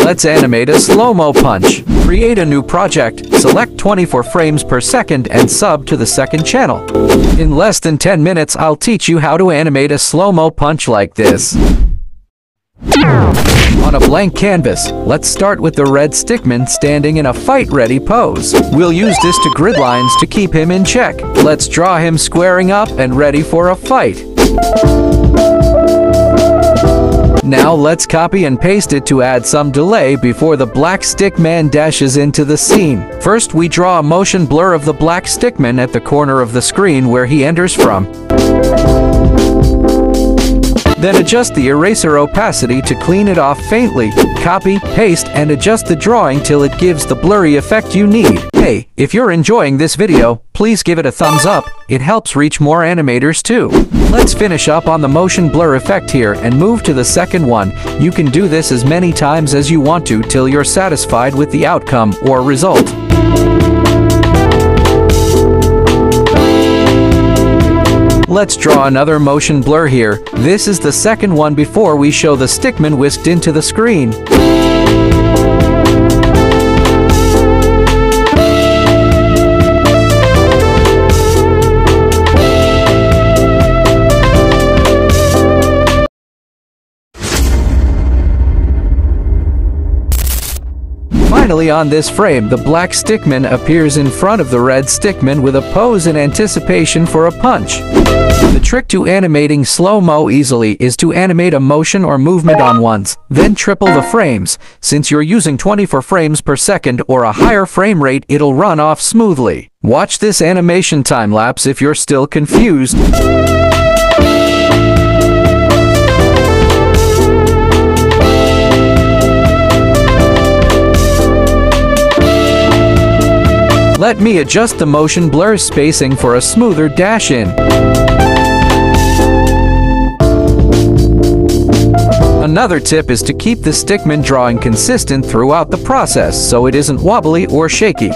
Let's animate a slow-mo punch. Create a new project, select 24 frames per second and sub to the second channel. In less than 10 minutes, I'll teach you how to animate a slow-mo punch like this. On a blank canvas, let's start with the red stickman standing in a fight-ready pose. We'll use this to grid lines to keep him in check. Let's draw him squaring up and ready for a fight. Now let's copy and paste it to add some delay before the black stickman dashes into the scene. First, we draw a motion blur of the black stickman at the corner of the screen where he enters from. Then adjust the eraser opacity to clean it off faintly. Copy, paste, and adjust the drawing till it gives the blurry effect you need. Hey, if you're enjoying this video, please give it a thumbs up. It helps reach more animators too. Let's finish up on the motion blur effect here and move to the second one. You can do this as many times as you want to till you're satisfied with the outcome or result. Let's draw another motion blur here. This is the second one before we show the stickman whisked into the screen. Finally, on this frame, the black stickman appears in front of the red stickman with a pose in anticipation for a punch. The trick to animating slow-mo easily is to animate a motion or movement on once, then triple the frames. Since you're using 24 frames per second or a higher frame rate, it'll run off smoothly. Watch this animation time-lapse if you're still confused. Let me adjust the motion blur spacing for a smoother dash-in. Another tip is to keep the stickman drawing consistent throughout the process so it isn't wobbly or shaky.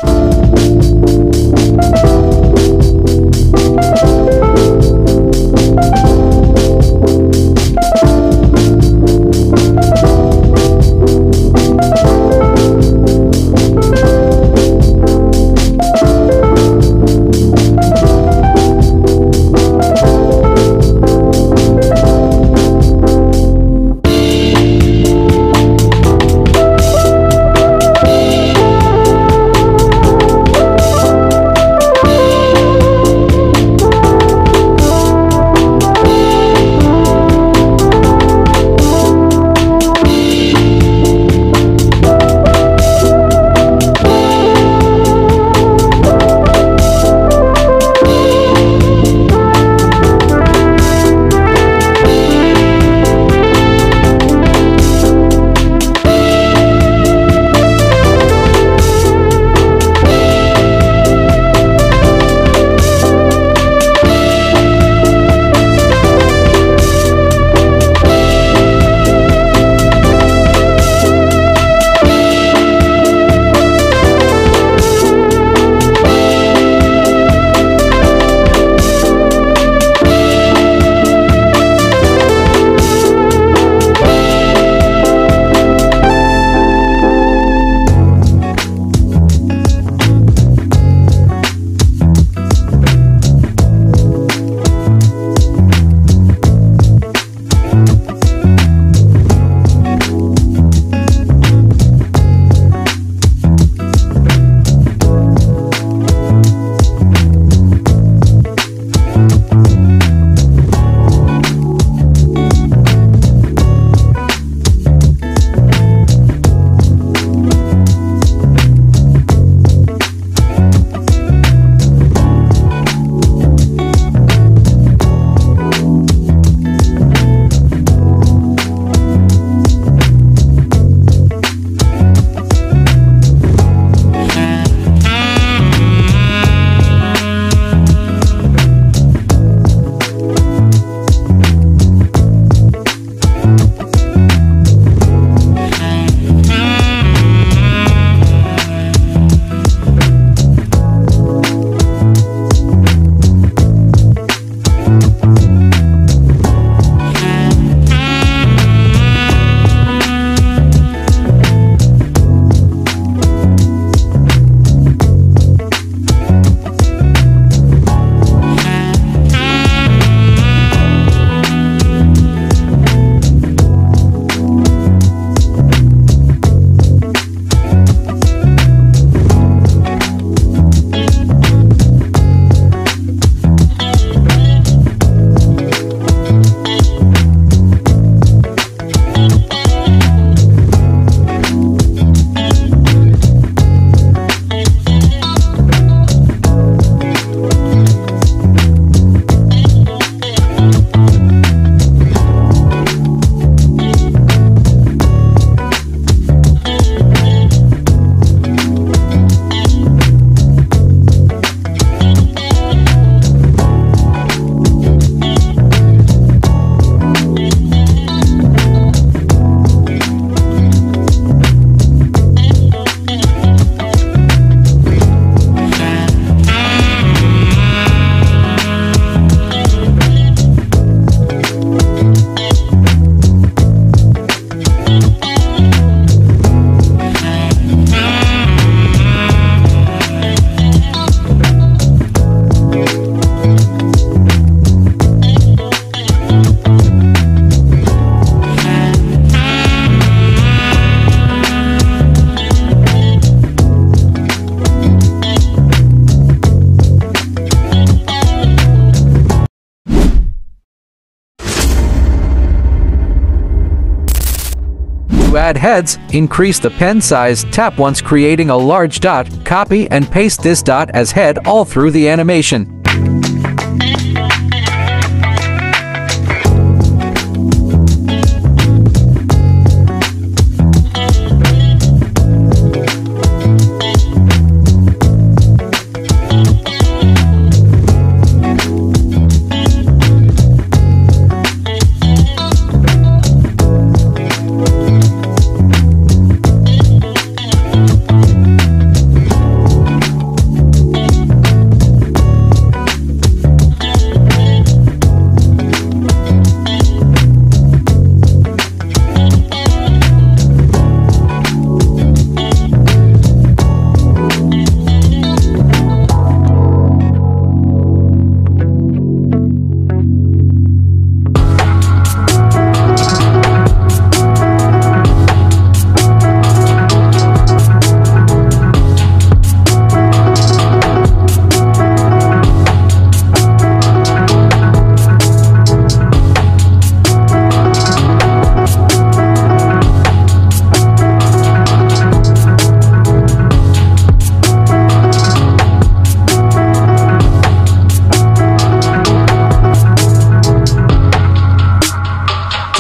add heads, increase the pen size, tap once creating a large dot, copy and paste this dot as head all through the animation.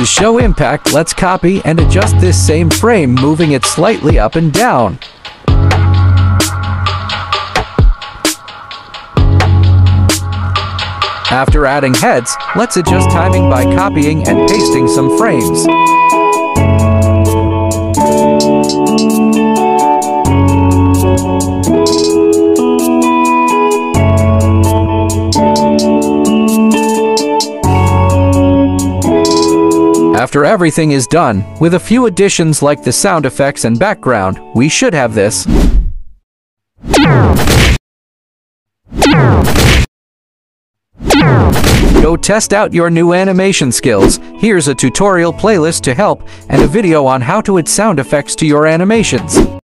To show impact, let's copy and adjust this same frame, moving it slightly up and down. After adding heads, let's adjust timing by copying and pasting some frames. After everything is done, with a few additions like the sound effects and background, we should have this. Go test out your new animation skills. Here's a tutorial playlist to help and a video on how to add sound effects to your animations.